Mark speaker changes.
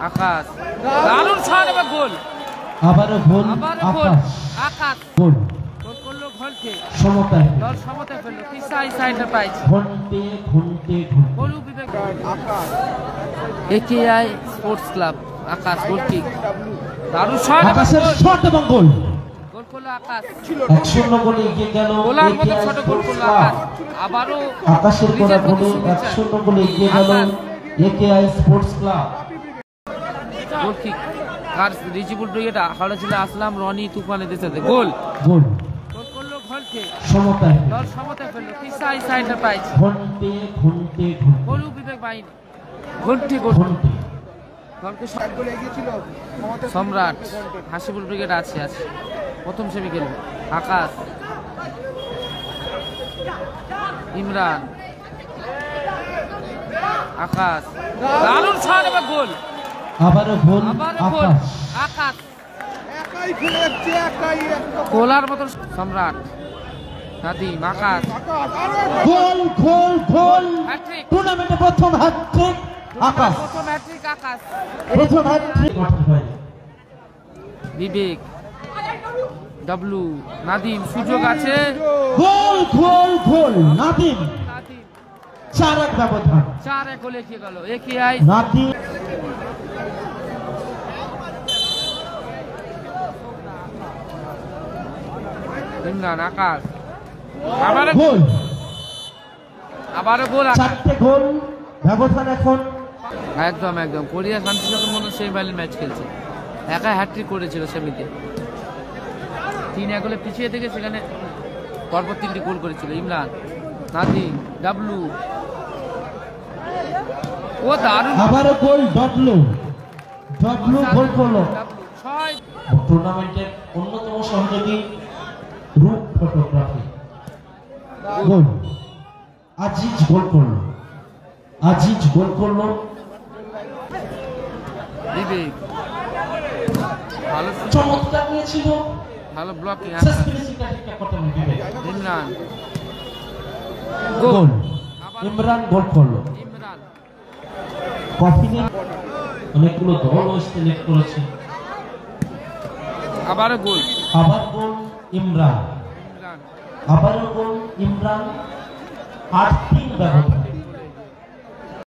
Speaker 1: আকাশ দারুণ শট এবং গোল।
Speaker 2: আবারও গোল
Speaker 1: আকাশ
Speaker 2: গোল
Speaker 1: গোল করলো ঘন্টে।
Speaker 2: সমতায়
Speaker 1: দল সমতায় ফেললো তিস্তা এন্টারপ্রাইজ।
Speaker 2: ঘন্টে
Speaker 1: গোল বিবেক একেআই স্পোর্টস ক্লাব। আকাশ গোল কিক দারুণ শট
Speaker 2: আকাশের শট এবং গোল।
Speaker 1: গোল করলো আকাশ।
Speaker 2: 1-0 গোলে এগিয়ে গেল
Speaker 1: গোলার মতো শট গোল করলো আকাশ। আবারও
Speaker 2: আকাশের করা গোলে 1-0 গোলে এগিয়ে গেল AKI sports club.
Speaker 1: Goal kick আর রিজিবুল ব্রিগেড হাওড়া জেলা আসলাম রনি তুফান এদের সাথে গোল
Speaker 2: গোল
Speaker 1: গোল করলো ঘন্টে।
Speaker 2: সমতায়
Speaker 1: দল সমতায় ফেললো তিস্তা এন্টারপ্রাইজ।
Speaker 2: ঘন্টে
Speaker 1: গোল বিবেক বাহিনী ঘন্টে গোল। দলকে সম্রাট হাসিবুল ব্রিগেড আছে প্রথম সেমি খেলবে। আকাশ ইমরান আকাশ দারুণ শট এবং গোল।
Speaker 2: আবারও গোল
Speaker 1: আকাশ গোলার মতো সম্রাট নাদিম আকাশ
Speaker 2: গোল
Speaker 1: হ্যাট্রিক
Speaker 2: টুর্নামেন্টে প্রথম হ্যাট্রিক আকাশ।
Speaker 1: প্রথম হ্যাট্রিক আকাশ।
Speaker 2: প্রথম হ্যাট্রিক
Speaker 1: বিবেক ডাবলু নাদিম সুযোগ আছে।
Speaker 2: গোল নাদিম 4-1 ব্যবধান।
Speaker 1: 4-1 গোলে এগিয়ে গেল একেআই
Speaker 2: নাদিম।
Speaker 1: ইমরান আকাশ আবারও গোল
Speaker 2: 4টে গোল ব্যবধান এখন।
Speaker 1: একদম কোরিয়া শান্তিচকের মতো সেমিফাইনাল ম্যাচ খেলছে। একা হ্যাট্রিক করেছিল সেমিতে 3-1 গোলে পিছিয়ে থেকে সেখানে পরপর 3টি গোল করেছিল ইমরান নাদিম ডাবলু। ও দারুণ
Speaker 2: আবারও গোল ডবলু গোল করলো। টুর্নামেন্টের অন্যতম সহযোগী রূপ ফটোগ্রাফি গোল আজিজ গোল করলো।
Speaker 1: বিবেক ভালো
Speaker 2: চমৎকার নিয়েছিল
Speaker 1: ভালো ব্লকিং। ইমরান
Speaker 2: গোল গোল করলো।
Speaker 1: ইমরান
Speaker 2: কফিনে অনেকগুলো দল সিলেক্ট করেছে।
Speaker 1: আবারও গোল
Speaker 2: ইমরান 8-3 ব্যবধান।